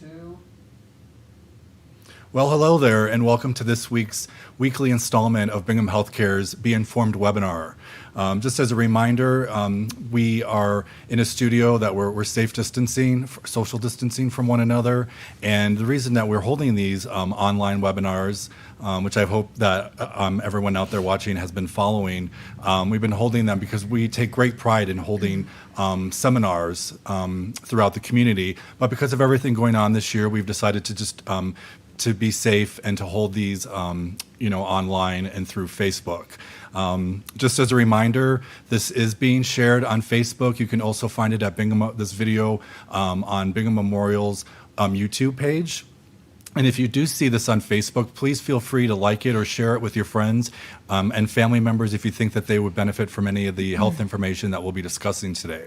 2. Well, hello there, and welcome to this week's weekly installment of Brigham Healthcare's Be Informed webinar. Just as a reminder, we are in a studio that we're safe distancing, social distancing from one another, and the reason that we're holding these online webinars, which I hope that everyone out there watching has been following, we've been holding them because we take great pride in holding seminars throughout the community, but because of everything going on this year, we've decided to just to be safe and to hold these, online and through Facebook. Just as a reminder, this is being shared on Facebook. You can also find it at this video on Brigham Memorial's YouTube page. And if you do see this on Facebook, please feel free to like it or share it with your friends and family members if you think that they would benefit from any of the health information that we'll be discussing today.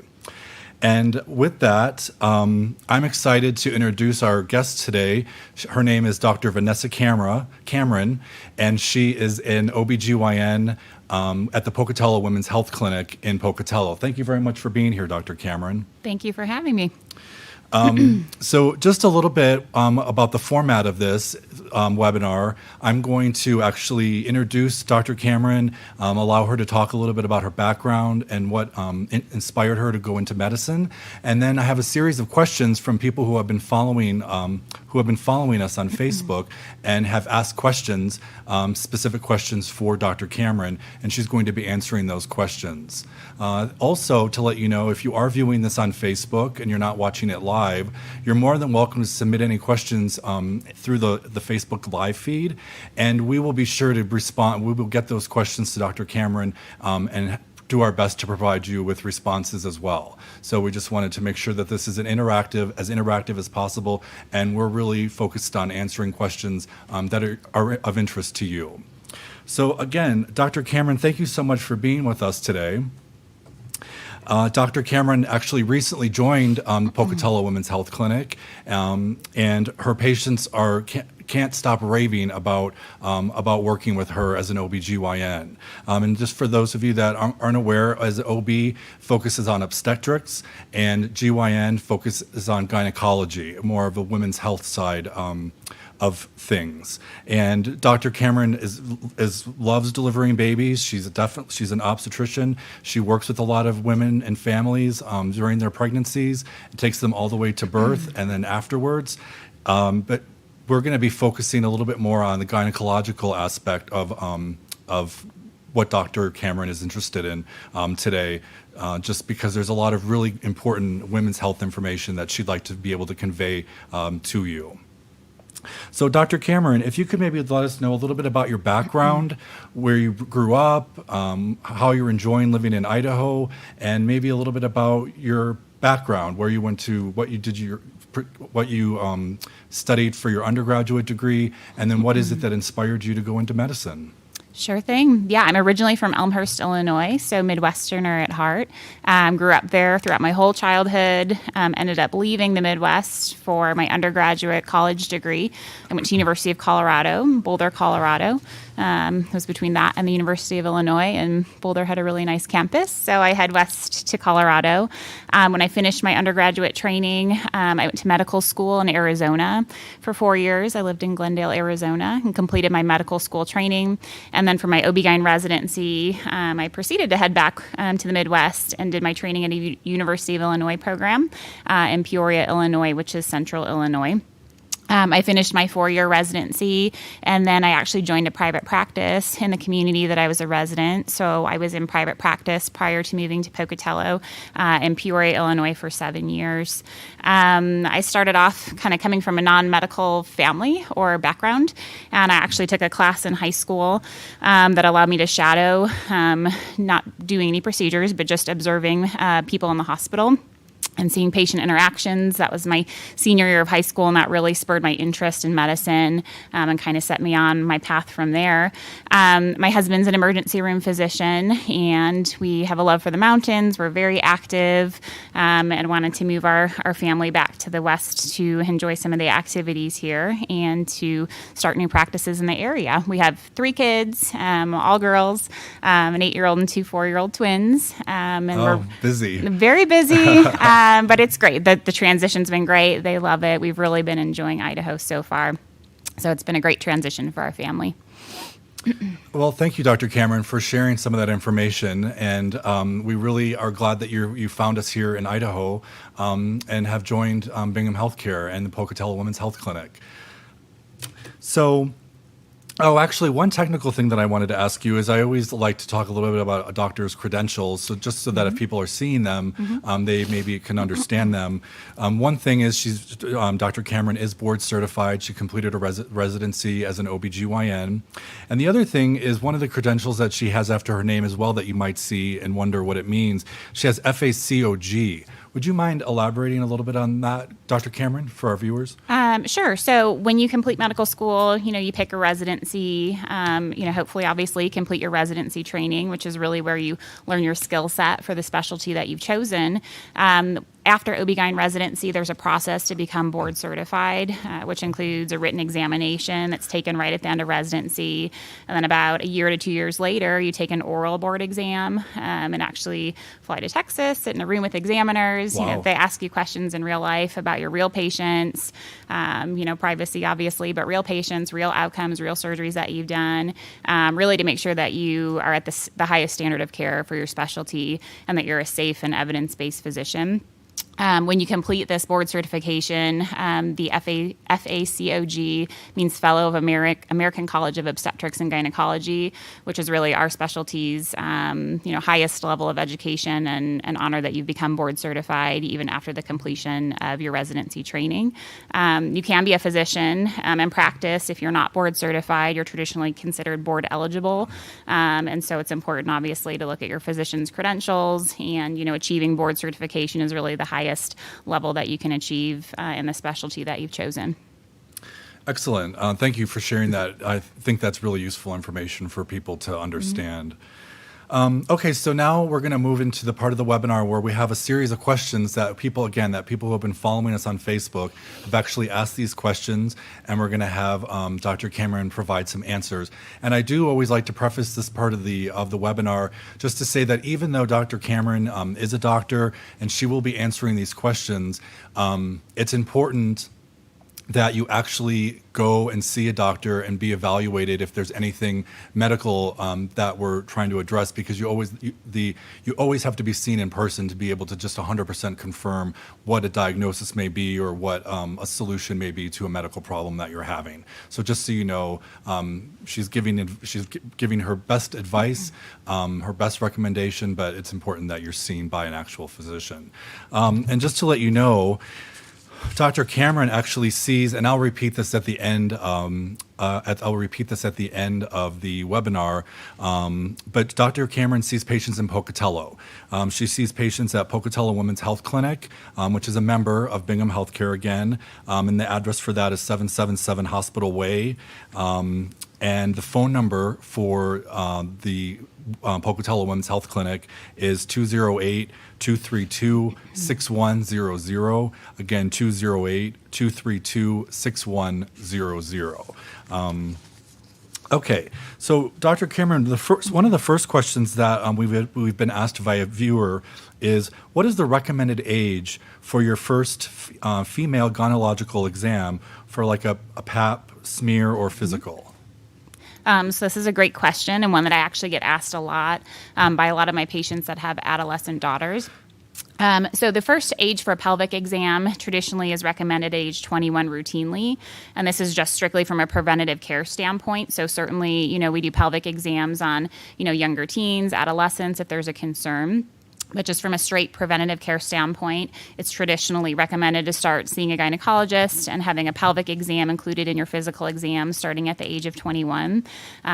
And with that, I'm excited to introduce our guest today. Her name is Dr. Vanessa Cameron, and she is an OBGYN at the Pocatello Women's Health Clinic in Pocatello. Thank you very much for being here, Dr. Cameron. Thank you for having me. So just a little bit about the format of this webinar. I'm going to actually introduce Dr. Cameron, allow her to talk a little bit about her background and what inspired her to go into medicine. And then I have a series of questions from people who have been following us on Facebook and have asked questions, specific questions for Dr. Cameron, and she's going to be answering those questions. Also, to let you know, if you are viewing this on Facebook and you're not watching it live, you're more than welcome to submit any questions through the Facebook live feed, and we will be sure to respond. We will get those questions to Dr. Cameron and do our best to provide you with responses as well. So we just wanted to make sure that this is as interactive as possible, and we're really focused on answering questions that are of interest to you. So again, Dr. Cameron, thank you so much for being with us today. Dr. Cameron actually recently joined Pocatello Women's Health Clinic, and her patients can't stop raving about working with her as an OBGYN. And just for those of you that aren't aware, as OB focuses on obstetrics and GYN focuses on gynecology, more of a women's health side of things. And Dr. Cameron loves delivering babies. She's an obstetrician. She works with a lot of women and families during their pregnancies. It takes them all the way to birth and then afterwards. But we're going to be focusing a little bit more on the gynecological aspect of what Dr. Cameron is interested in today, just because there's a lot of really important women's health information that she'd like to be able to convey to you. So Dr. Cameron, if you could maybe let us know a little bit about your background, where you grew up, how you're enjoying living in Idaho, and maybe a little bit about your background, where you went to, what you studied for your undergraduate degree, and then what is it that inspired you to go into medicine? Sure thing. Yeah, I'm originally from Elmhurst, Illinois, so Midwesterner at heart. Grew up there throughout my whole childhood, ended up leaving the Midwest for my undergraduate college degree. I went to University of Colorado, Boulder, Colorado. It was between that and the University of Illinois, and Boulder had a really nice campus, so I head west to Colorado. When I finished my undergraduate training, I went to medical school in Arizona for 4 years. I lived in Glendale, Arizona, and completed my medical school training. And then for my OB-GYN residency, I proceeded to head back to the Midwest and did my training at a University of Illinois program in Peoria, Illinois, which is central Illinois. I finished my 4-year residency, and then I actually joined a private practice in the community that I was a resident. So I was in private practice prior to moving to Pocatello in Peoria, Illinois for 7 years. I started off kind of coming from a non-medical family or background, and I actually took a class in high school that allowed me to shadow, not doing any procedures, but just observing people in the hospital and seeing patient interactions. That was my senior year of high school, and that really spurred my interest in medicine and kind of set me on my path from there. My husband's an emergency room physician, and we have a love for the mountains. We're very active and wanted to move our family back to the West to enjoy some of the activities here and to start new practices in the area. We have 3 kids, all girls, an 8-year-old and 2 4-year-old twins. And we're busy. Very busy. But it's great. The transition's been great. They love it. We've really been enjoying Idaho so far. So it's been a great transition for our family. Well, thank you, Dr. Cameron, for sharing some of that information. And we really are glad that you found us here in Idaho and have joined Bingham Healthcare and the Pocatello Women's Health Clinic. So, actually, one technical thing that I wanted to ask you is I always like to talk a little bit about a doctor's credentials, so just so that if people are seeing them, they maybe can understand them. One thing is Dr. Cameron is board certified. She completed a residency as an OBGYN. And the other thing is one of the credentials that she has after her name as well that you might see and wonder what it means. She has FACOG. Would you mind elaborating a little bit on that, Dr. Cameron, for our viewers? Sure. So when you complete medical school, you pick a residency, hopefully, obviously, complete your residency training, which is really where you learn your skill set for the specialty that you've chosen. After OB-GYN residency, there's a process to become board certified, which includes a written examination that's taken right at the end of residency. And then about a year to 2 years later, you take an oral board exam and actually fly to Texas, sit in a room with examiners. Wow. They ask you questions in real life about your real patients, privacy, obviously, but real patients, real outcomes, real surgeries that you've done, really to make sure that you are at the highest standard of care for your specialty and that you're a safe and evidence-based physician. When you complete this board certification, the FACOG means Fellow of American College of Obstetrics and Gynecology, which is really our specialty's highest level of education and honor that you've become board certified even after the completion of your residency training. You can be a physician and practice. If you're not board certified, you're traditionally considered board eligible. And so it's important, obviously, to look at your physician's credentials, and achieving board certification is really the highest level that you can achieve in the specialty that you've chosen. Excellent. Thank you for sharing that. I think that's really useful information for people to understand. Okay, so now we're going to move into the part of the webinar where we have a series of questions that people who have been following us on Facebook have actually asked these questions, and we're going to have Dr. Cameron provide some answers. And I do always like to preface this part of the webinar just to say that even though Dr. Cameron is a doctor and she will be answering these questions, it's important that you actually go and see a doctor and be evaluated if there's anything medical that we're trying to address, because you always have to be seen in person to be able to just 100% confirm what a diagnosis may be or what a solution may be to a medical problem that you're having. So just so you know, she's giving her best advice, her best recommendation, but it's important that you're seen by an actual physician. And just to let you know, Dr. Cameron actually sees, and I'll repeat this at the end. I'll repeat this at the end of the webinar. But Dr. Cameron sees patients in Pocatello. She sees patients at Pocatello Women's Health Clinic, which is a member of Bingham Healthcare again, and the address for that is 777 Hospital Way. And the phone number for the Pocatello Women's Health Clinic is 208-232-6100. Again, 208-232-6100. Okay, so Dr. Cameron, one of the first questions that we've been asked by a viewer is, what is the recommended age for your first female gynecological exam for like a pap, smear, or physical? So this is a great question, and one that I actually get asked a lot by a lot of my patients that have adolescent daughters. So the first age for a pelvic exam traditionally is recommended at age 21 routinely, and this is just strictly from a preventative care standpoint. So certainly, we do pelvic exams on, younger teens, adolescents, if there's a concern. But just from a straight preventative care standpoint, it's traditionally recommended to start seeing a gynecologist and having a pelvic exam included in your physical exam starting at the age of 21.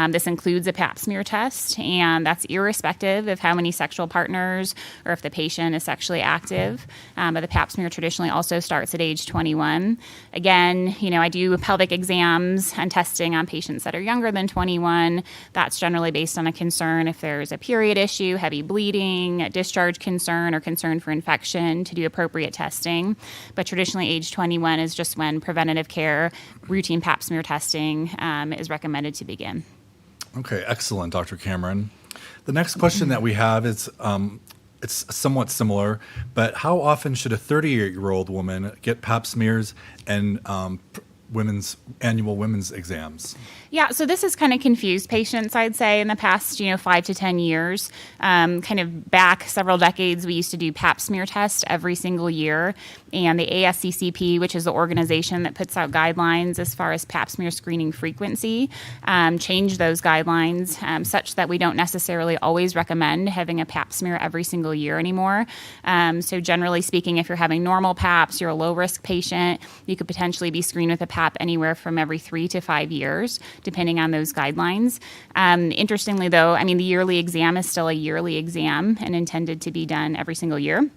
This includes a pap smear test, and that's irrespective of how many sexual partners or if the patient is sexually active. But the pap smear traditionally also starts at age 21. Again, I do pelvic exams and testing on patients that are younger than 21. That's generally based on a concern if there's a period issue, heavy bleeding, discharge concern, or concern for infection, to do appropriate testing. But traditionally, age 21 is just when preventative care, routine pap smear testing is recommended to begin. Okay, excellent, Dr. Cameron. The next question that we have is, it's somewhat similar, but how often should a 38-year-old woman get pap smears and women's annual women's exams? Yeah, so this has kind of confused patients, I'd say, in the past, 5 to 10 years. Kind of back several decades, we used to do pap smear tests every single year. And the ASCCP, which is the organization that puts out guidelines as far as pap smear screening frequency, changed those guidelines such that we don't necessarily always recommend having a pap smear every single year anymore. So generally speaking, if you're having normal paps, you're a low-risk patient, you could potentially be screened with a pap anywhere from every 3 to 5 years, depending on those guidelines. Interestingly, though, the yearly exam is still a yearly exam and intended to be done every single year.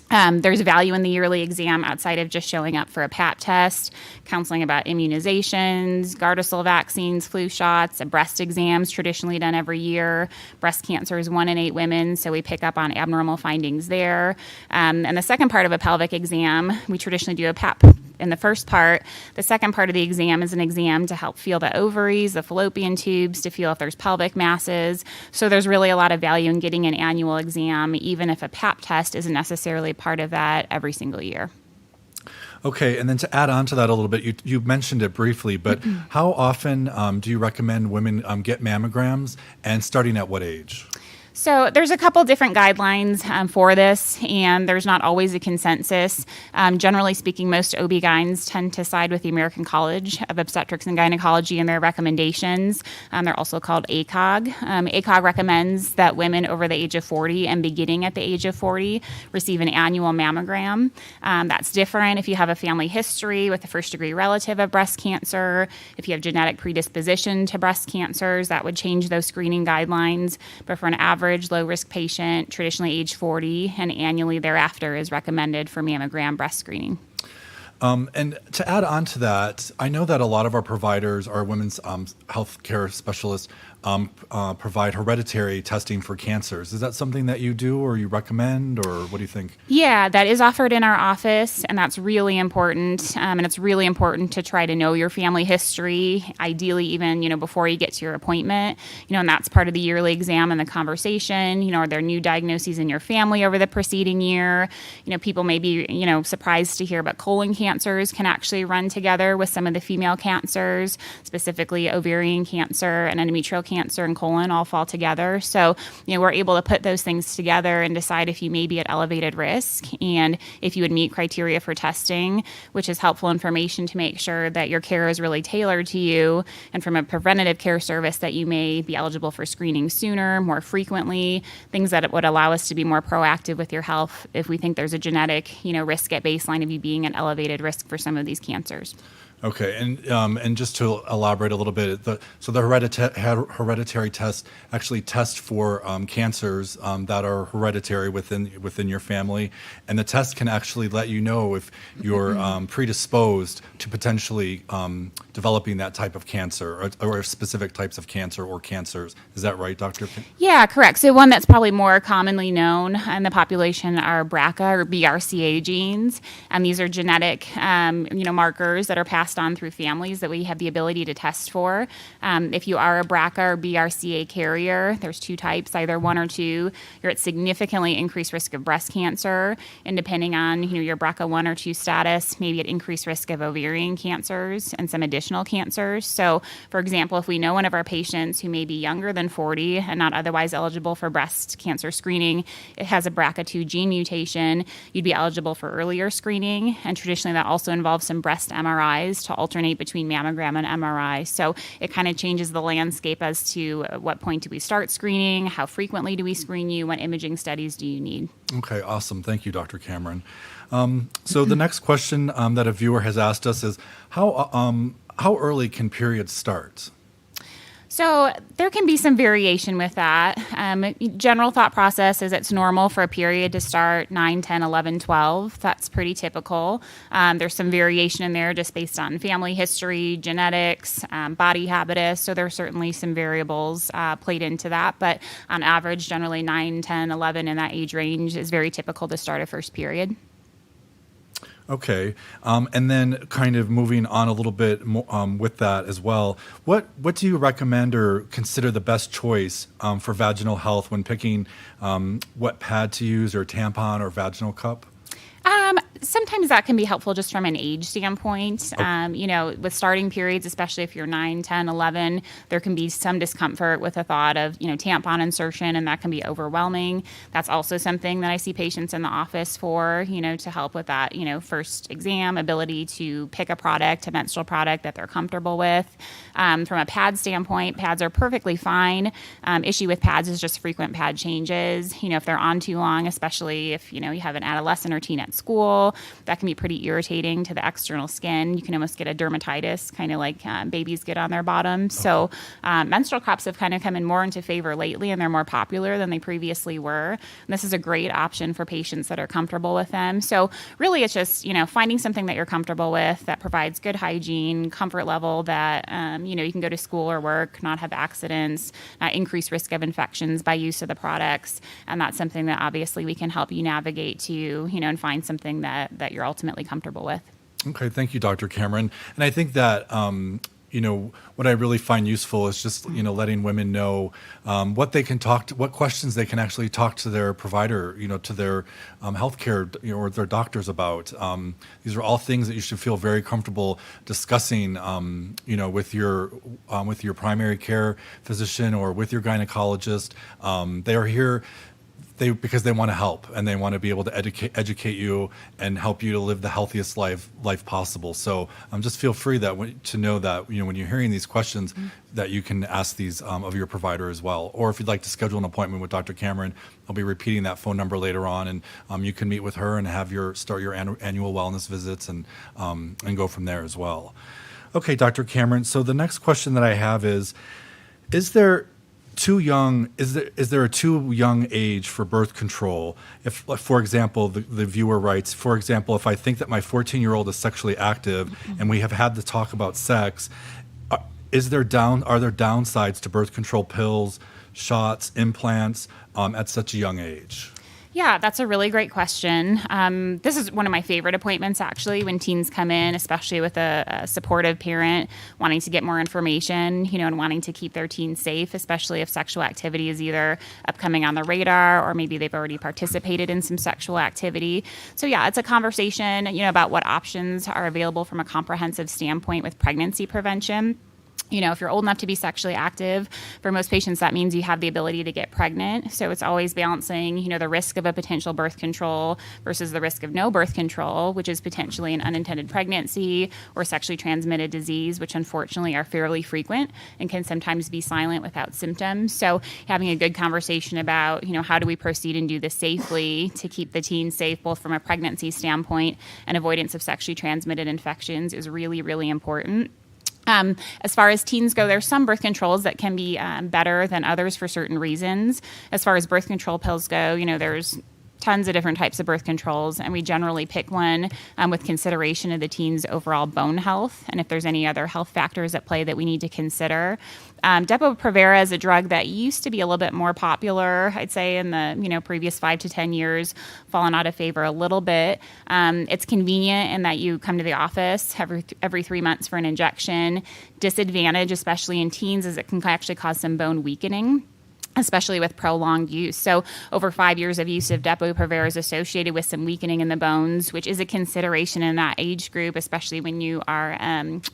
There's value in the yearly exam outside of just showing up for a pap test, counseling about immunizations, Gardasil vaccines, flu shots, a breast exam's traditionally done every year. Breast cancer is 1 in 8 women, so we pick up on abnormal findings there. And the second part of a pelvic exam, we traditionally do a pap in the first part. The second part of the exam is an exam to help feel the ovaries, the fallopian tubes, to feel if there's pelvic masses. So there's really a lot of value in getting an annual exam, even if a pap test isn't necessarily part of that every single year. Okay, and then to add on to that a little bit, you mentioned it briefly, but how often do you recommend women get mammograms, and starting at what age? So there's a couple different guidelines for this, and there's not always a consensus. Generally speaking, most OB-GYNs tend to side with the American College of Obstetrics and Gynecology in their recommendations. They're also called ACOG. ACOG recommends that women over the age of 40 and beginning at the age of 40 receive an annual mammogram. That's different if you have a family history with a first-degree relative of breast cancer. If you have genetic predisposition to breast cancers, that would change those screening guidelines. But for an average low-risk patient, traditionally age 40, and annually thereafter is recommended for mammogram breast screening. And to add on to that, I know that a lot of our providers, our women's health care specialists, provide hereditary testing for cancers. Is that something that you do or you recommend, or what do you think? Yeah, that is offered in our office, and that's really important. And it's really important to try to know your family history, ideally even, before you get to your appointment. And that's part of the yearly exam and the conversation. Are there new diagnoses in your family over the preceding year? People may be, surprised to hear about colon cancers can actually run together with some of the female cancers, specifically ovarian cancer and endometrial cancer and colon all fall together. So, we're able to put those things together and decide if you may be at elevated risk and if you would meet criteria for testing, which is helpful information to make sure that your care is really tailored to you, and from a preventative care service that you may be eligible for screening sooner, more frequently, things that would allow us to be more proactive with your health if we think there's a genetic, risk at baseline of you being at elevated risk for some of these cancers. Okay, and just to elaborate a little bit, the hereditary test actually test for cancers that are hereditary within your family, and the test can actually let you know if you're predisposed to potentially developing that type of cancer or specific types of cancer or cancers. Is that right, Dr.? Yeah, correct. So one that's probably more commonly known in the population are Braca or Brca genes, and these are genetic, markers that are passed on through families that we have the ability to test for. If you are a Braca or Brca carrier, there's 2 types, either 1 or 2. You're at significantly increased risk of breast cancer, and depending on your Braca 1 or 2 status, maybe at increased risk of ovarian cancers and some additional cancers. So, for example, if we know one of our patients who may be younger than 40 and not otherwise eligible for breast cancer screening, it has a BRCA2 gene mutation, you'd be eligible for earlier screening, and traditionally that also involves some breast MRIs to alternate between mammogram and MRI. So it kind of changes the landscape as to at what point do we start screening, how frequently do we screen you, what imaging studies do you need. Okay, awesome. Thank you, Dr. Cameron. So the next question that a viewer has asked us is, how early can periods start? So there can be some variation with that. General thought process is it's normal for a period to start 9, 10, 11, 12. That's pretty typical. There's some variation in there just based on family history, genetics, body habitus. So there are certainly some variables played into that. But on average, generally 9, 10, 11 in that age range is very typical to start a first period. Okay. And then kind of moving on a little bit more, with that as well, what do you recommend or consider the best choice for vaginal health when picking what pad to use, or tampon or vaginal cup? Sometimes that can be helpful just from an age standpoint. With starting periods, especially if you're 9, 10, 11, there can be some discomfort with the thought of, tampon insertion, and that can be overwhelming. That's also something that I see patients in the office for, to help with that, first exam, ability to pick a product, a menstrual product that they're comfortable with. From a pad standpoint, pads are perfectly fine. Issue with pads is just frequent pad changes. If they're on too long, especially if, you have an adolescent or teen at school, that can be pretty irritating to the external skin. You can almost get a dermatitis, kind of like babies get on their bottom. So menstrual cups have kind of come in more into favor lately, and they're more popular than they previously were. And this is a great option for patients that are comfortable with them. So really it's just, finding something that you're comfortable with that provides good hygiene, comfort level, that, you can go to school or work, not have accidents, not increase risk of infections by use of the products. And that's something that obviously we can help you navigate to, and find something that you're ultimately comfortable with. Okay, thank you, Dr. Cameron. And I think that what I really find useful is just letting women know what they can what questions they can actually talk to their provider, to their healthcare or their doctors about. These are all things that you should feel very comfortable discussing, with your primary care physician or with your gynecologist. They are here. Because they want to help, and they want to be able to educate you and help you to live the healthiest life possible. So just feel free to know that when you're hearing these questions, that you can ask these of your provider as well. Or if you'd like to schedule an appointment with Dr. Cameron, I'll be repeating that phone number later on, and you can meet with her and have start your annual wellness visits and go from there as well. Okay, Dr. Cameron. So the next question that I have is there is there a too young age for birth control? If, for example, the viewer writes, for example, if I think that my 14-year-old is sexually active and we have had the talk about sex, are there downsides to birth control pills, shots, implants at such a young age? Yeah, that's a really great question. This is one of my favorite appointments, actually, when teens come in, especially with a supportive parent wanting to get more information, and wanting to keep their teen safe, especially if sexual activity is either upcoming on the radar or maybe they've already participated in some sexual activity. So yeah, it's a conversation, about what options are available from a comprehensive standpoint with pregnancy prevention. If you're old enough to be sexually active, for most patients, that means you have the ability to get pregnant. So it's always balancing, the risk of a potential birth control versus the risk of no birth control, which is potentially an unintended pregnancy or sexually transmitted disease, which unfortunately are fairly frequent and can sometimes be silent without symptoms. So having a good conversation about, how do we proceed and do this safely to keep the teen safe, both from a pregnancy standpoint and avoidance of sexually transmitted infections, is really, really important. As far as teens go, there's some birth controls that can be better than others for certain reasons. As far as birth control pills go, there's tons of different types of birth controls, and we generally pick one with consideration of the teen's overall bone health and if there's any other health factors at play that we need to consider. Depo-Provera is a drug that used to be a little bit more popular, I'd say, in the previous 5 to 10 years, fallen out of favor a little bit. It's convenient in that you come to the office every 3 months for an injection. Disadvantage, especially in teens, is it can actually cause some bone weakening, especially with prolonged use. So over 5 years of use of Depo-Provera is associated with some weakening in the bones, which is a consideration in that age group, especially when you are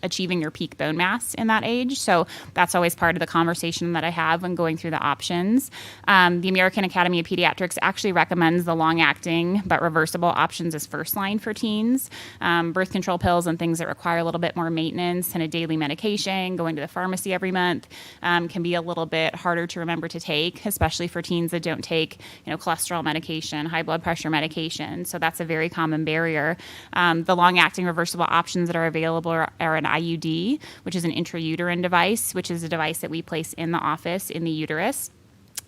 achieving your peak bone mass in that age. So that's always part of the conversation that I have when going through the options. The American Academy of Pediatrics actually recommends the long-acting but reversible options as first line for teens. Birth control pills and things that require a little bit more maintenance and a daily medication, going to the pharmacy every month, can be a little bit harder to remember to take, especially for teens that don't take, cholesterol medication, high blood pressure medication. So that's a very common barrier. The long-acting reversible options that are available are an IUD, which is an intrauterine device, which is a device that we place in the office in the uterus.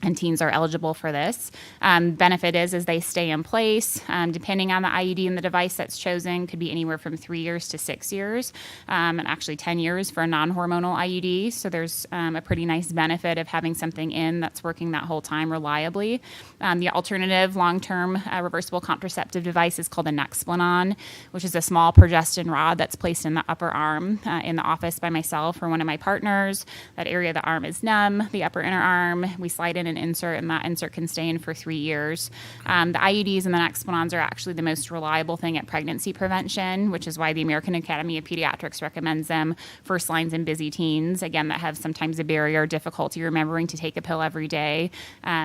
and teens are eligible for this. Benefit is they stay in place. Depending on the IUD and the device that's chosen, could be anywhere from 3 years to 6 years, and actually 10 years for a non-hormonal IUD. So there's a pretty nice benefit of having something in that's working that whole time reliably. The alternative long-term reversible contraceptive device is called a Nexplanon, which is a small progestin rod that's placed in the upper arm in the office by myself or one of my partners. That area of the arm is numb, the upper inner arm. We slide in an insert, and that insert can stay in for 3 years. The IUDs and the Nexplanons are actually the most reliable thing at pregnancy prevention, which is why the American Academy of Pediatrics recommends them first lines in busy teens, again, that have sometimes a barrier or difficulty remembering to take a pill every day.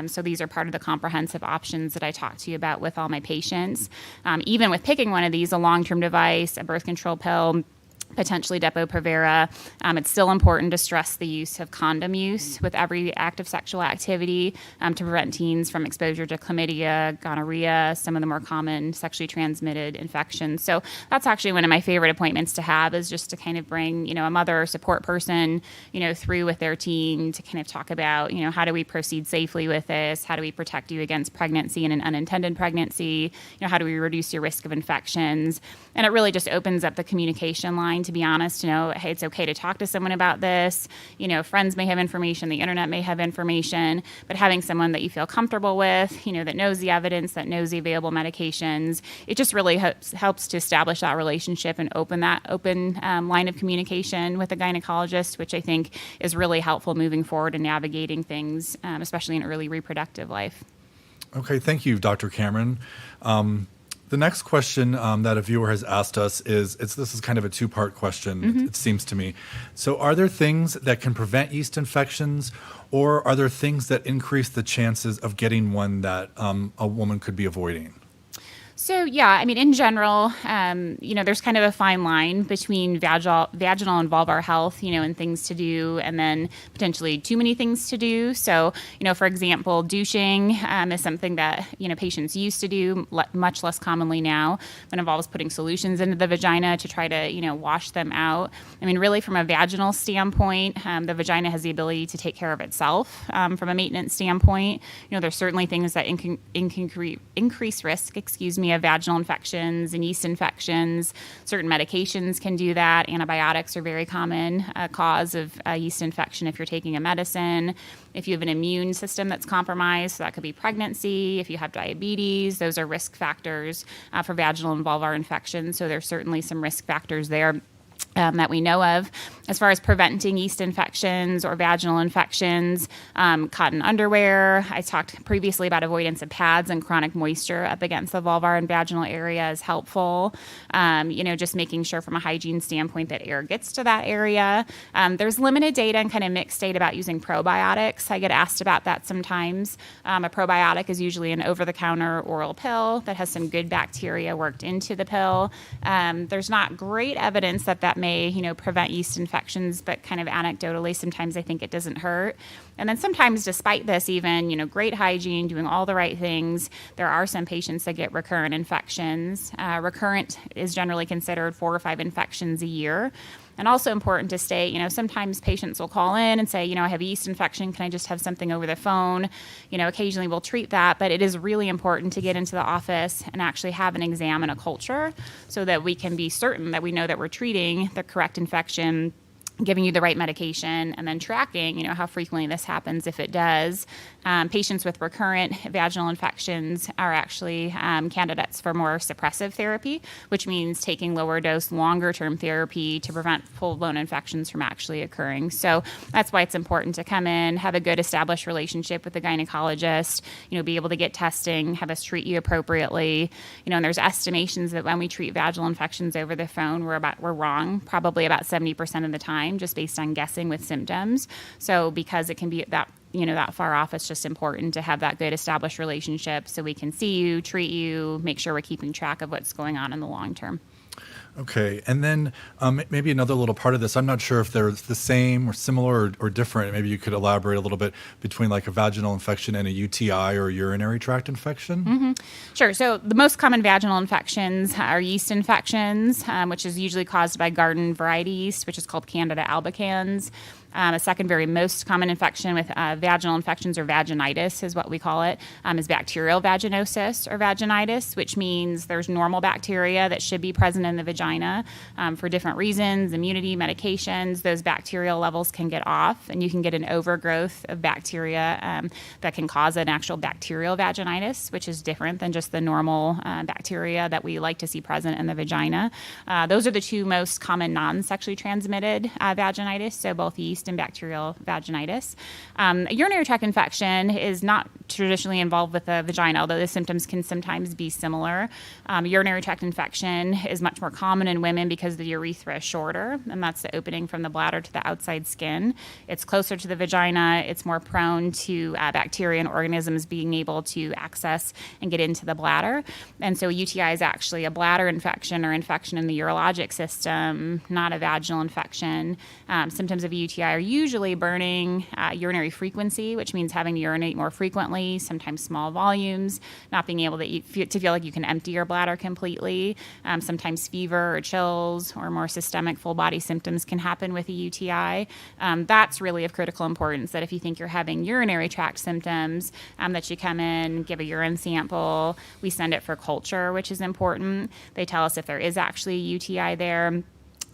So these are part of the comprehensive options that I talk to you about with all my patients. Even with picking one of these, a long-term device, a birth control pill, potentially Depo-Provera. It's still important to stress the use of condom use with every active sexual activity to prevent teens from exposure to chlamydia, gonorrhea, some of the more common sexually transmitted infections. So that's actually one of my favorite appointments to have, is just to kind of bring, a mother or support person, through with their teen to kind of talk about, how do we proceed safely with this? How do we protect you against pregnancy and an unintended pregnancy? How do we reduce your risk of infections? And it really just opens up the communication line, to be honest, hey, it's okay to talk to someone about this. Friends may have information, the internet may have information, but having someone that you feel comfortable with, that knows the evidence, that knows the available medications, it just really helps to establish that relationship and open line of communication with a gynecologist, which I think is really helpful moving forward in navigating things, especially in early reproductive life. Okay, thank you, Dr. Cameron. The next question that a viewer has asked us this is kind of a two-part question, it seems to me. So are there things that can prevent yeast infections, or are there things that increase the chances of getting one that a woman could be avoiding? So, yeah, in general, there's kind of a fine line between vaginal and vulvar health, and things to do, and then potentially too many things to do. So, for example, douching is something that, patients used to do much less commonly now. It involves putting solutions into the vagina to try to, wash them out. Really from a vaginal standpoint, the vagina has the ability to take care of itself. From a maintenance standpoint, there's certainly things that increase risk, of vaginal infections and yeast infections. Certain medications can do that. Antibiotics are very common cause of yeast infection if you're taking a medicine. If you have an immune system that's compromised, so that could be pregnancy. If you have diabetes, those are risk factors for vaginal and vulvar infections. So there's certainly some risk factors there that we know of. As far as preventing yeast infections or vaginal infections, cotton underwear. I talked previously about avoidance of pads and chronic moisture up against the vulvar and vaginal area is helpful. Just making sure from a hygiene standpoint that air gets to that area. There's limited data and kind of mixed data about using probiotics. I get asked about that sometimes. A probiotic is usually an over-the-counter oral pill that has some good bacteria worked into the pill. There's not great evidence that may, prevent yeast infections, but kind of anecdotally, sometimes I think it doesn't hurt. And then sometimes despite this, even, great hygiene, doing all the right things, there are some patients that get recurrent infections. Recurrent is generally considered 4 or 5 infections a year. And also important to state, sometimes patients will call in and say, I have a yeast infection. Can I just have something over the phone? Occasionally we'll treat that, but it is really important to get into the office and actually have an exam and a culture so that we can be certain that we know that we're treating the correct infection, giving you the right medication, and then tracking, how frequently this happens if it does. Patients with recurrent vaginal infections are actually candidates for more suppressive therapy, which means taking lower dose, longer term therapy to prevent full-blown infections from actually occurring. So that's why it's important to come in, have a good established relationship with the gynecologist, be able to get testing, have us treat you appropriately. And there's estimations that when we treat vaginal infections over the phone, we're wrong, probably about 70% of the time, just based on guessing with symptoms. So because it can be that far off, it's just important to have that good established relationship so we can see you, treat you, make sure we're keeping track of what's going on in the long term. Okay, and then maybe another little part of this, I'm not sure if they're the same or similar or different. Maybe you could elaborate a little bit between like a vaginal infection and a UTI or a urinary tract infection? Sure. So the most common vaginal infections are yeast infections, which is usually caused by garden variety yeast, which is called Candida albicans. A second very most common infection with vaginal infections or vaginitis is what we call it, is bacterial vaginosis or vaginitis, which means there's normal bacteria that should be present in the vagina for different reasons, immunity, medications. Those bacterial levels can get off, and you can get an overgrowth of bacteria that can cause an actual bacterial vaginitis, which is different than just the normal bacteria that we like to see present in the vagina. Those are the two most common non-sexually transmitted vaginitis, so both yeast and bacterial vaginitis. A urinary tract infection is not traditionally involved with the vagina, although the symptoms can sometimes be similar. Urinary tract infection is much more common in women because the urethra is shorter, and that's the opening from the bladder to the outside skin. It's closer to the vagina. It's more prone to bacteria and organisms being able to access and get into the bladder. And so UTI is actually a bladder infection or infection in the urologic system, not a vaginal infection. Symptoms of UTI are usually burning, urinary frequency, which means having to urinate more frequently, sometimes small volumes, not being able to feel like you can empty your bladder completely. Sometimes fever or chills or more systemic full body symptoms can happen with a UTI. That's really of critical importance, that if you think you're having urinary tract symptoms, that you come in, give a urine sample. We send it for culture, which is important. They tell us if there is actually a UTI there.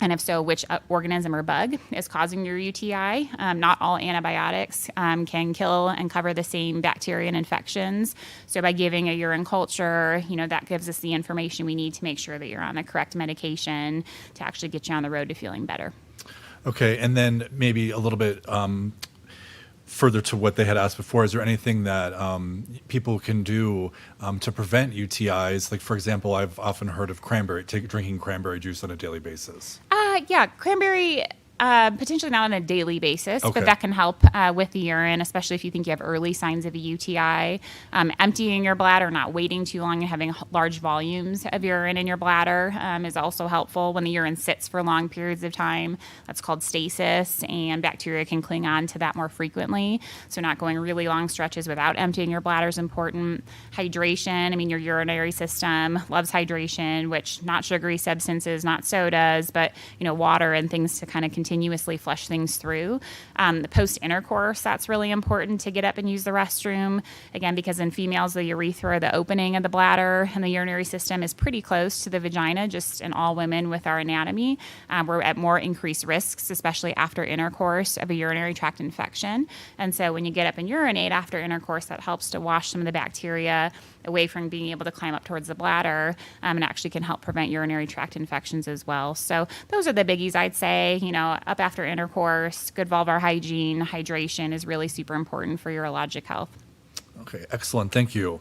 And if so, which organism or bug is causing your UTI? Not all antibiotics can kill and cover the same bacteria and infections. So by giving a urine culture, that gives us the information we need to make sure that you're on the correct medication to actually get you on the road to feeling better. Okay, and then maybe a little bit further to what they had asked before, is there anything that people can do to prevent UTIs? Like, for example, I've often heard of drinking cranberry juice on a daily basis. Yeah, cranberry. Potentially not on a daily basis, Okay. but that can help with the urine, especially if you think you have early signs of a UTI. Emptying your bladder, not waiting too long and having large volumes of urine in your bladder is also helpful. When the urine sits for long periods of time, that's called stasis, and bacteria can cling on to that more frequently. So not going really long stretches without emptying your bladder is important. Hydration, your urinary system loves hydration, which not sugary substances, not sodas, but water and things to kind of continuously flush things through. Post-intercourse, that's really important to get up and use the restroom. Again, because in females, the urethra, the opening of the bladder and the urinary system is pretty close to the vagina, just in all women with our anatomy. We're at more increased risks, especially after intercourse, of a urinary tract infection. And so when you get up and urinate after intercourse, that helps to wash some of the bacteria away from being able to climb up towards the bladder, and actually can help prevent urinary tract infections as well. So those are the biggies, I'd say. Up after intercourse, good vulvar hygiene, hydration is really super important for urologic health. Okay, excellent. Thank you.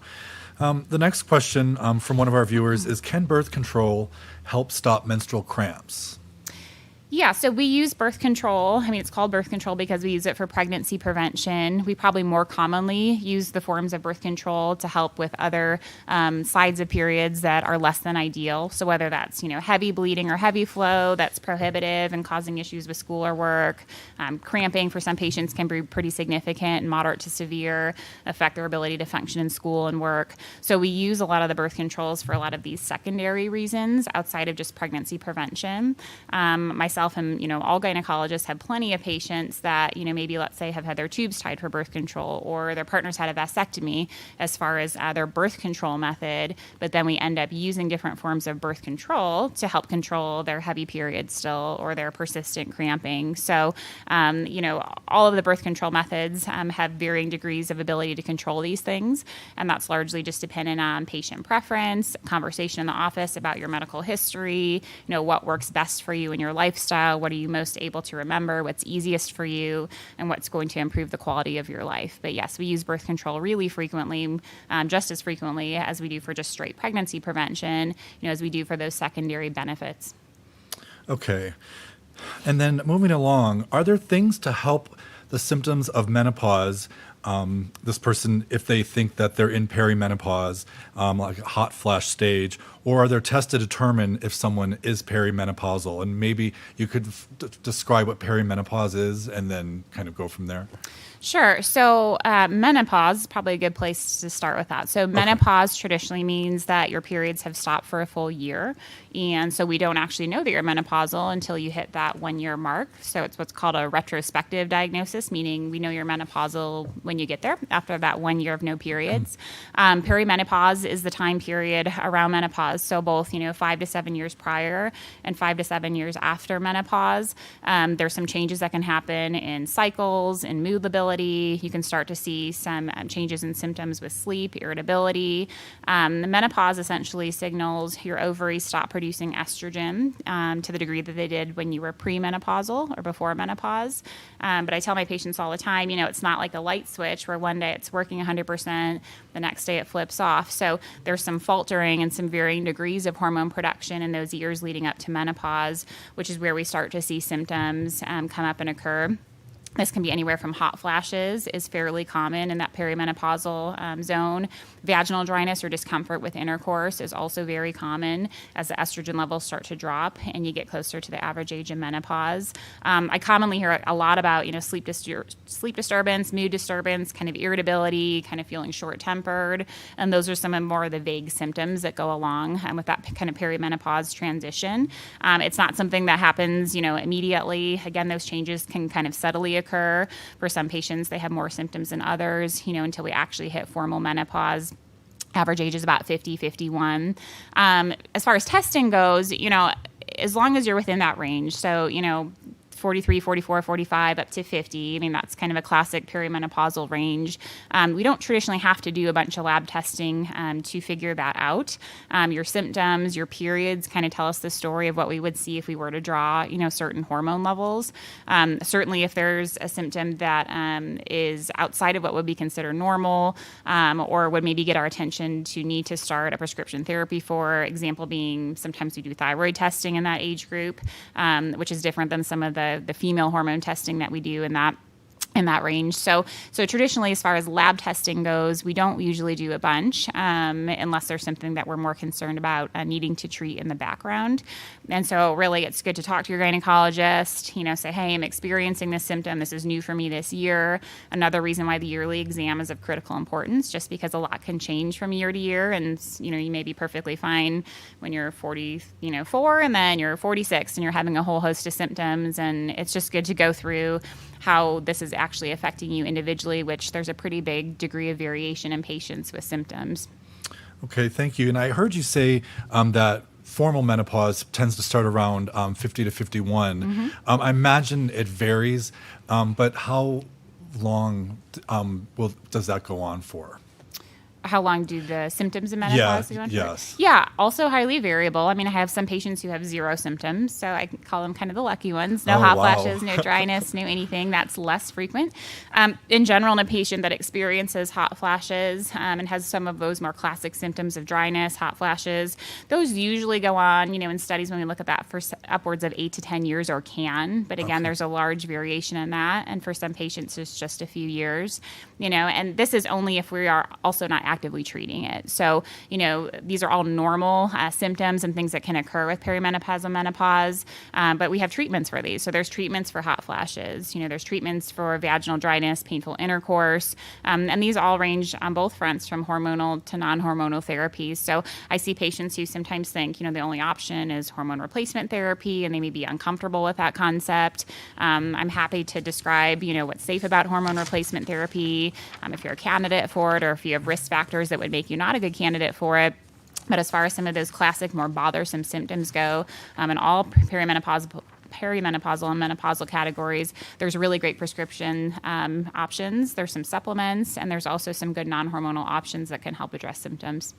The next question from one of our viewers is, can birth control help stop menstrual cramps? Yeah, so we use birth control. It's called birth control because we use it for pregnancy prevention. We probably more commonly use the forms of birth control to help with other sides of periods that are less than ideal. So whether that's, heavy bleeding or heavy flow that's prohibitive and causing issues with school or work, cramping for some patients can be pretty significant and moderate to severe, affect their ability to function in school and work. So we use a lot of the birth controls for a lot of these secondary reasons outside of just pregnancy prevention. Myself and all gynecologists have plenty of patients that maybe, let's say, have had their tubes tied for birth control, or their partners had a vasectomy as far as their birth control method, but then we end up using different forms of birth control to help control their heavy periods still, or their persistent cramping. So all of the birth control methods have varying degrees of ability to control these things, and that's largely just dependent on patient preference, conversation in the office about your medical history, what works best for you in your lifestyle, what are you most able to remember, what's easiest for you, and what's going to improve the quality of your life. But yes, we use birth control really frequently, just as frequently as we do for just straight pregnancy prevention, as we do for those secondary benefits. Okay. And then moving along, are there things to help the symptoms of menopause this person if they think that they're in perimenopause, like a hot flash stage, or are there tests to determine if someone is perimenopausal? And maybe you could describe what perimenopause is and then kind of go from there. Sure. So menopause is probably a good place to start with that. So menopause traditionally means that your periods have stopped for a full year. And so we don't actually know that you're menopausal until you hit that 1 year mark. So it's what's called a retrospective diagnosis, meaning we know you're menopausal when you get there after that 1 year of no periods. Perimenopause is the time period around menopause. So both, 5 to 7 years prior and 5 to 7 years after menopause. There's some changes that can happen in cycles, in mood lability. You can start to see some changes in symptoms with sleep, irritability. The menopause essentially signals your ovaries stop producing estrogen to the degree that they did when you were premenopausal or before menopause. But I tell my patients all the time, it's not like a light switch where one day it's working 100%, the next day it flips off. So there's some faltering and some varying degrees of hormone production in those years leading up to menopause, which is where we start to see symptoms come up and occur. This can be anywhere from hot flashes is fairly common in that perimenopausal zone. Vaginal dryness or discomfort with intercourse is also very common as the estrogen levels start to drop and you get closer to the average age of menopause. I commonly hear a lot about, sleep disturbance, mood disturbance, kind of irritability, kind of feeling short-tempered. And those are some of more of the vague symptoms that go along with that kind of perimenopause transition. It's not something that happens, immediately. Again, those changes can kind of subtly occur. For some patients, they have more symptoms than others, until we actually hit formal menopause. Average age is about 50, 51. As far as testing goes, as long as you're within that range, so, 43, 44, 45, up to 50. I mean, that's kind of a classic perimenopausal range. We don't traditionally have to do a bunch of lab testing to figure that out. Your symptoms, your periods kind of tell us the story of what we would see if we were to draw, certain hormone levels. Certainly if there's a symptom that is outside of what would be considered normal or would maybe get our attention to need to start a prescription therapy for, example being sometimes we do thyroid testing in that age group, which is different than some of the female hormone testing that we do in that range. So traditionally, as far as lab testing goes, we don't usually do a bunch unless there's something that we're more concerned about needing to treat in the background. And so really, it's good to talk to your gynecologist, say, hey, I'm experiencing this symptom. This is new for me this year. Another reason why the yearly exam is of critical importance, just because a lot can change from year to year. And, you may be perfectly fine when you're 44 and then you're 46 and you're having a whole host of symptoms. And it's just good to go through how this is actually affecting you individually, which there's a pretty big degree of variation in patients with symptoms. Okay, thank you. And I heard you say that formal menopause tends to start around 50 to 51. Mm-hmm. I imagine it varies, but how long does that go on for? How long do the symptoms of menopause go on for? Yes. Yeah, also highly variable. I mean, I have some patients who have zero symptoms, so I call them kind of the lucky ones. No hot flashes, no dryness, no anything. That's less frequent. In general, in a patient that experiences hot flashes and has some of those more classic symptoms of dryness, hot flashes, those usually go on, in studies when we look at that for upwards of 8 to 10 years or can. But again, there's a large variation in that. And for some patients, it's just a few years, and this is only if we are also not actively treating it. So, these are all normal symptoms and things that can occur with perimenopausal menopause, but we have treatments for these. So there's treatments for hot flashes, there's treatments for vaginal dryness, painful intercourse, and these all range on both fronts from hormonal to non-hormonal therapies. So I see patients who sometimes think, the only option is hormone replacement therapy, and they may be uncomfortable with that concept. I'm happy to describe, what's safe about hormone replacement therapy, if you're a candidate for it, or if you have risk factors that would make you not a good candidate for it. But as far as some of those classic, more bothersome symptoms go, in all perimenopausal and menopausal categories, there's really great prescription options. There's some supplements, and there's also some good non-hormonal options that can help address symptoms.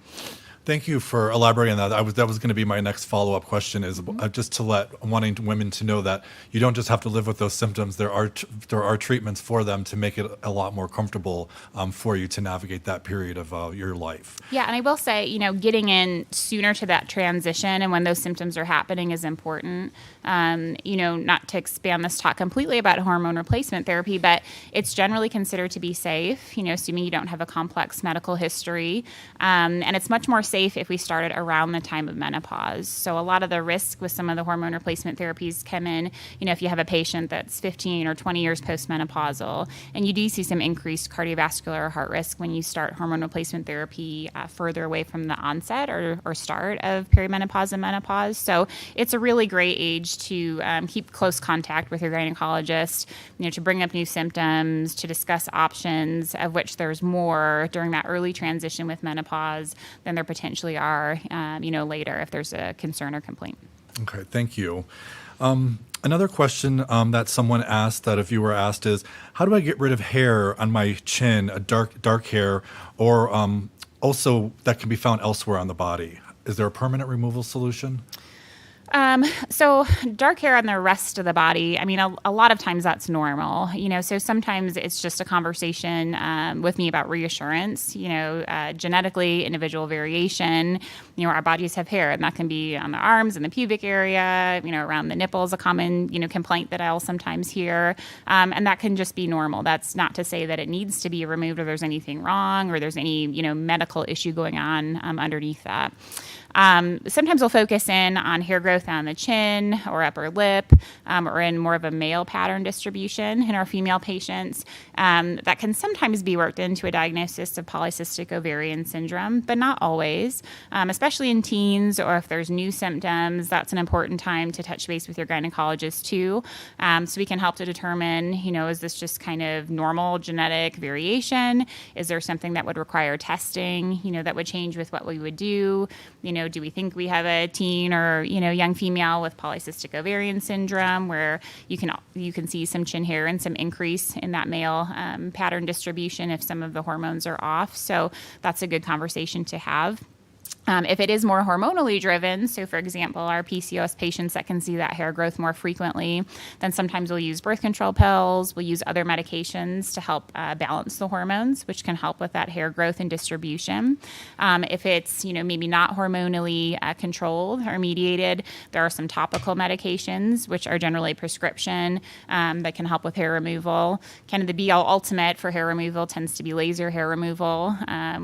Thank you for elaborating on that. That was going to be my next follow-up question is just to let wanting women to know that you don't just have to live with those symptoms. There are treatments for them to make it a lot more comfortable for you to navigate that period of your life. Yeah, and I will say, getting in sooner to that transition and when those symptoms are happening is important. Not to expand this talk completely about hormone replacement therapy, but it's generally considered to be safe, assuming you don't have a complex medical history. And it's much more safe if we started around the time of menopause. So a lot of the risk with some of the hormone replacement therapies come in, if you have a patient that's 15 or 20 years postmenopausal, and you do see some increased cardiovascular or heart risk when you start hormone replacement therapy further away from the onset or start of perimenopause and menopause. So it's a really great age to keep close contact with your gynecologist, to bring up new symptoms, to discuss options, of which there's more during that early transition with menopause than there potentially are, later if there's a concern or complaint. Okay, thank you. Another question that someone asked, that a viewer asked, is how do I get rid of hair on my chin, a dark hair, or also that can be found elsewhere on the body? Is there a permanent removal solution? So dark hair on the rest of the body, a lot of times that's normal, so sometimes it's just a conversation with me about reassurance, genetically individual variation, our bodies have hair and that can be on the arms and the pubic area, around the nipples, a common, complaint that I'll sometimes hear. And that can just be normal. That's not to say that it needs to be removed or there's anything wrong or there's any, medical issue going on underneath that. Sometimes we'll focus in on hair growth on the chin or upper lip or in more of a male pattern distribution in our female patients. That can sometimes be worked into a diagnosis of polycystic ovarian syndrome, but not always, especially in teens or if there's new symptoms. That's an important time to touch base with your gynecologist too. So we can help to determine, is this just kind of normal genetic variation? Is there something that would require testing, that would change with what we would do? Do we think we have a teen or, young female with polycystic ovarian syndrome where you can see some chin hair and some increase in that male pattern distribution if some of the hormones are off. So that's a good conversation to have. If it is more hormonally driven, so for example, our PCOS patients that can see that hair growth more frequently, then sometimes we'll use birth control pills, we'll use other medications to help balance the hormones, which can help with that hair growth and distribution. If it's, maybe not hormonally controlled or mediated, there are some topical medications, which are generally prescription, that can help with hair removal. Kind of the be-all ultimate for hair removal tends to be laser hair removal,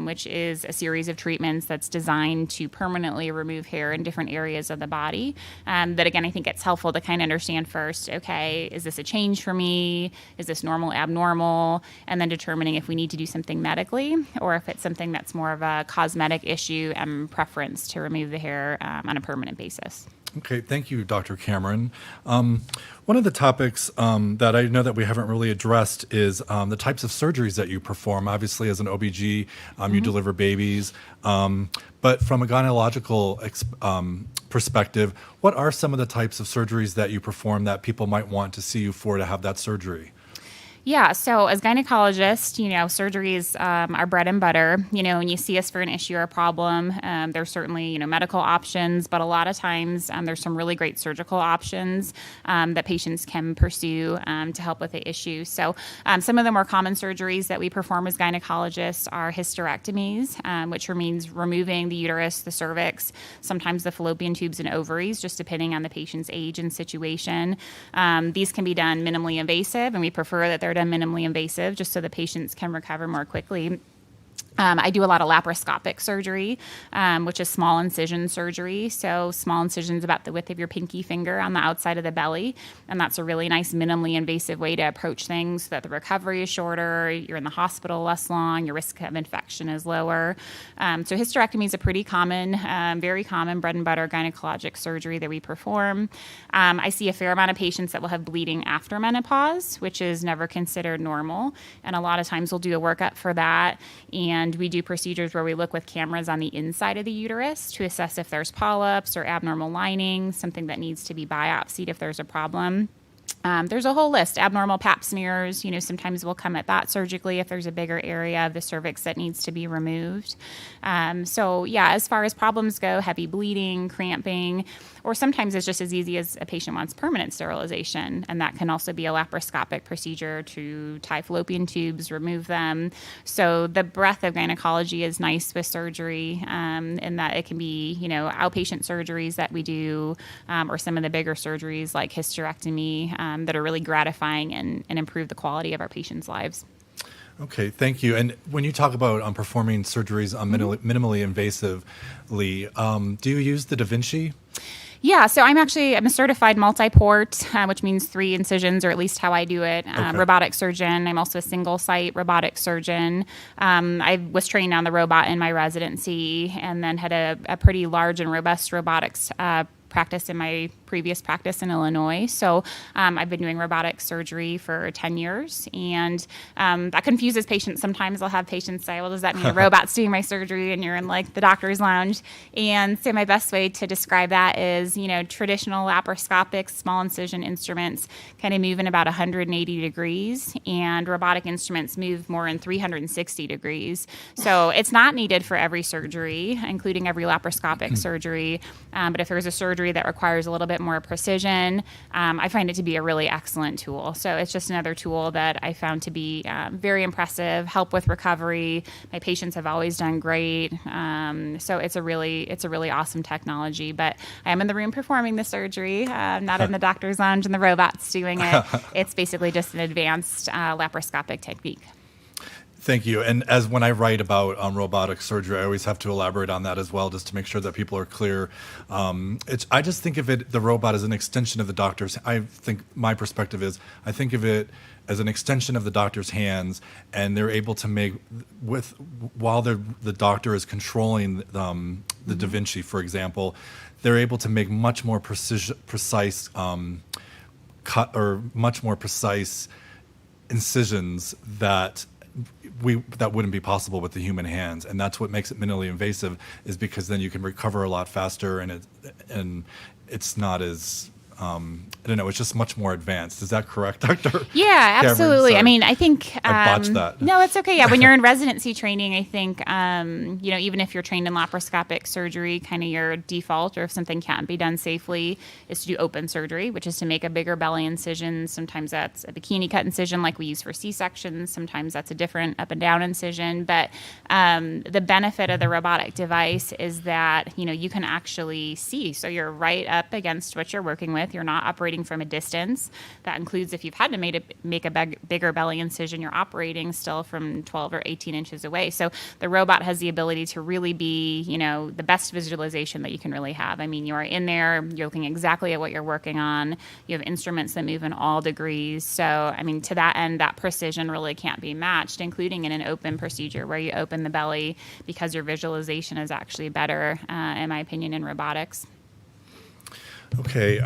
which is a series of treatments that's designed to permanently remove hair in different areas of the body. That again, I think it's helpful to kind of understand first, okay, is this a change for me? Is this normal, abnormal? And then determining if we need to do something medically or if it's something that's more of a cosmetic issue and preference to remove the hair on a permanent basis. Okay, thank you, Dr. Cameron. One of the topics that I know that we haven't really addressed is the types of surgeries that you perform. Obviously, as an OBG, you deliver babies. But from a gynecological perspective, what are some of the types of surgeries that you perform that people might want to see you for to have that surgery? Yeah, so as gynecologists, surgeries are bread and butter. When you see us for an issue or a problem, there's certainly, medical options, but a lot of times there's some really great surgical options that patients can pursue to help with the issue. So some of the more common surgeries that we perform as gynecologists are hysterectomies, which means removing the uterus, the cervix, sometimes the fallopian tubes and ovaries, just depending on the patient's age and situation. These can be done minimally invasive, and we prefer that they're done minimally invasive just so the patients can recover more quickly. I do a lot of laparoscopic surgery, which is small incision surgery. So small incisions about the width of your pinky finger on the outside of the belly. And that's a really nice minimally invasive way to approach things so that the recovery is shorter, you're in the hospital less long, your risk of infection is lower. So hysterectomy is a pretty common, very common bread and butter gynecologic surgery that we perform. I see a fair amount of patients that will have bleeding after menopause, which is never considered normal. And a lot of times we'll do a workup for that. And we do procedures where we look with cameras on the inside of the uterus to assess if there's polyps or abnormal lining, something that needs to be biopsied if there's a problem. There's a whole list. Abnormal pap smears, sometimes we'll come at that surgically if there's a bigger area of the cervix that needs to be removed. As far as problems go, heavy bleeding, cramping, or sometimes it's just as easy as a patient wants permanent sterilization, and that can also be a laparoscopic procedure to tie fallopian tubes, remove them. So the breadth of gynecology is nice with surgery, in that it can be, outpatient surgeries that we do, or some of the bigger surgeries like hysterectomy, that are really gratifying and improve the quality of our patients' lives. Okay, thank you. And when you talk about performing surgeries minimally invasively, do you use the Da Vinci? Yeah, so I'm a certified multi-port, which means 3 incisions, or at least how I do it. Okay. Robotic surgeon. I'm also a single-site robotic surgeon. I was trained on the robot in my residency, and then had a pretty large and robust robotics practice in my previous practice in Illinois. So I've been doing robotic surgery for 10 years, and that confuses patients. Sometimes I'll have patients say, well, does that mean a robot's doing my surgery and you're in like the doctor's lounge? And so my best way to describe that is, traditional laparoscopic small incision instruments kind of move in about 180 degrees, and robotic instruments move more in 360 degrees. So it's not needed for every surgery, including every laparoscopic surgery. But if there's a surgery that requires a little bit more precision, I find it to be a really excellent tool. So it's just another tool that I found to be very impressive, help with recovery. My patients have always done great. So it's a really awesome technology. But I am in the room performing the surgery, not in the doctor's lounge and the robot's doing it. It's basically just an advanced laparoscopic technique. Thank you. And as when I write about robotic surgery, I always have to elaborate on that as well, just to make sure that people are clear. I just think of the robot as an extension of the doctor's. I think my perspective is, I think of it as an extension of the doctor's hands, and they're able to make while the doctor is controlling the Da Vinci, for example, they're able to make much more precise cut, or much more precise incisions that wouldn't be possible with the human hands. And that's what makes it minimally invasive, is because then you can recover a lot faster, and it's not as it's just much more advanced. Is that correct, Doctor? Yeah, absolutely. I mean, I think I botched that. No, it's okay. Yeah, when you're in residency training, I think even if you're trained in laparoscopic surgery, kind of your default, or if something can't be done safely, is to do open surgery, which is to make a bigger belly incision. Sometimes that's a bikini cut incision, like we use for C-sections. Sometimes that's a different up and down incision. But the benefit of the robotic device is that you can actually see. So you're right up against what you're working with. You're not operating from a distance. That includes if you've had to make a bigger belly incision, you're operating still from 12 or 18 inches away. So the robot has the ability to really be, the best visualization that you can really have. I mean, you are in there, you're looking exactly at what you're working on. You have instruments that move in all degrees. So, I mean, to that end, that precision really can't be matched, including in an open procedure where you open the belly, because your visualization is actually better, in my opinion, in robotics. Okay.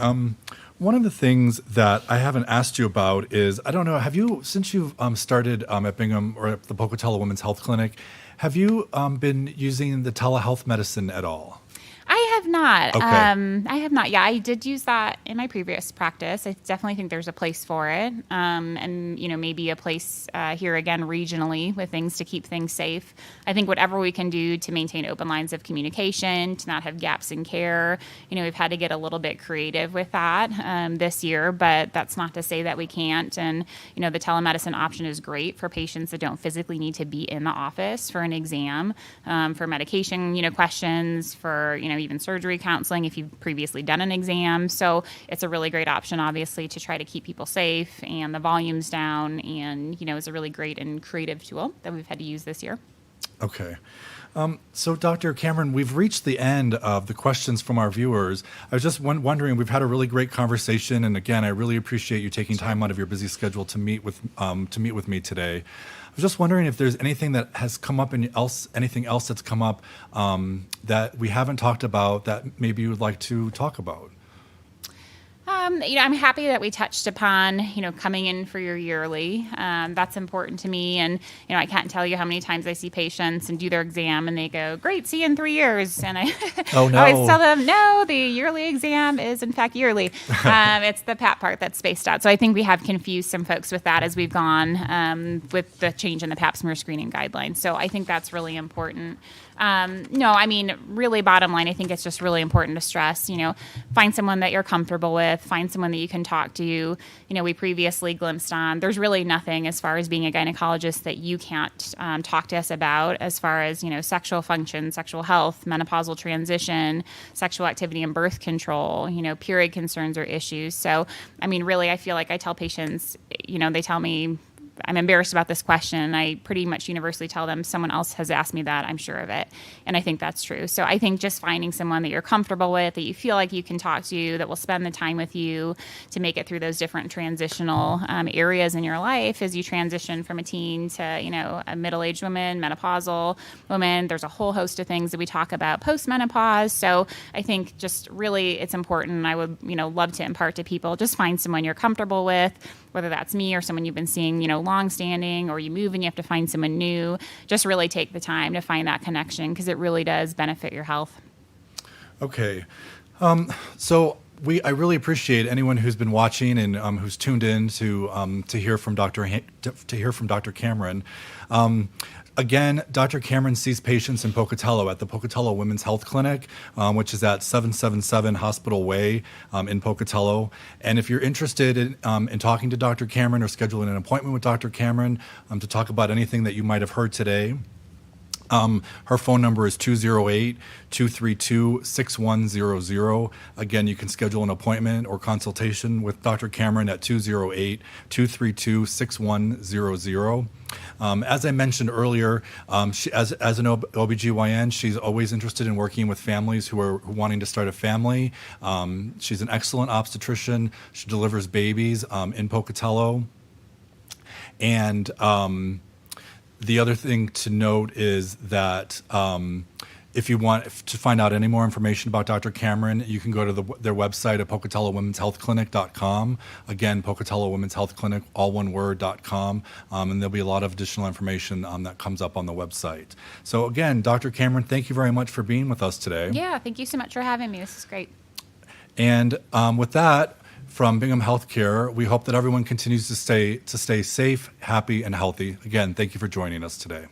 One of the things that I haven't asked you about is, I don't know, since you've started at Bingham, or at the Pocatello Women's Health Clinic, have you been using the telehealth medicine at all? I have not. Okay. I have not. Yeah, I did use that in my previous practice. I definitely think there's a place for it. And, maybe a place here again regionally with things to keep things safe. I think whatever we can do to maintain open lines of communication, to not have gaps in care, we've had to get a little bit creative with that this year, but that's not to say that we can't. And, the telemedicine option is great for patients that don't physically need to be in the office for an exam, for medication, questions, for, even surgery counseling if you've previously done an exam. So it's a really great option, obviously, to try to keep people safe and the volumes down. And, it's a really great and creative tool that we've had to use this year. Okay. So, Dr. Cameron, we've reached the end of the questions from our viewers. I was just wondering, we've had a really great conversation, and again, I really appreciate you taking time out of your busy schedule to meet with me today. I was just wondering if there's anything that has come up, anything else that's come up that we haven't talked about that maybe you would like to talk about. I'm happy that we touched upon, coming in for your yearly. That's important to me. And, I can't tell you how many times I see patients and do their exam and they go, great, see you in 3 years. And I Oh, no. always tell them, no, the yearly exam is in fact yearly. It's the PAP part that's spaced out. So I think we have confused some folks with that as we've gone with the change in the PAP smear screening guidelines. So I think that's really important. Really bottom line, I think it's just really important to stress, find someone that you're comfortable with, find someone that you can talk to. We previously glimpsed on, there's really nothing as far as being a gynecologist that you can't talk to us about as far as, sexual function, sexual health, menopausal transition, sexual activity and birth control, period concerns or issues. So, really, I feel like I tell patients, they tell me, I'm embarrassed about this question. I pretty much universally tell them someone else has asked me that, I'm sure of it. And I think that's true. So I think just finding someone that you're comfortable with, that you feel like you can talk to, that will spend the time with you to make it through those different transitional areas in your life as you transition from a teen to, a middle-aged woman, menopausal woman. There's a whole host of things that we talk about post-menopause. So I think just really it's important. I would, love to impart to people, just find someone you're comfortable with, whether that's me or someone you've been seeing, long-standing, or you move and you have to find someone new. Just really take the time to find that connection because it really does benefit your health. Okay. I really appreciate anyone who's been watching and who's tuned in to hear from Dr. Cameron. Again, Dr. Cameron sees patients in Pocatello at the Pocatello Women's Health Clinic, which is at 777 Hospital Way in Pocatello. And if you're interested in talking to Dr. Cameron or scheduling an appointment with Dr. Cameron to talk about anything that you might have heard today, her phone number is 208-232-6100. Again, you can schedule an appointment or consultation with Dr. Cameron at 208-232-6100. As I mentioned earlier, she, as an OBGYN, she's always interested in working with families who are wanting to start a family. She's an excellent obstetrician. She delivers babies in Pocatello. And the other thing to note is that if you want to find out any more information about Dr. Cameron, you can go to their website at PocatelloWomen'sHealthClinic.com. Again, Pocatello Women's Health Clinic, all one word.com. And there'll be a lot of additional information that comes up on the website. So again, Dr. Cameron, thank you very much for being with us today. Yeah, thank you so much for having me. This is great. And with that, from Bingham Healthcare, we hope that everyone continues to stay safe, happy, and healthy. Again, thank you for joining us today.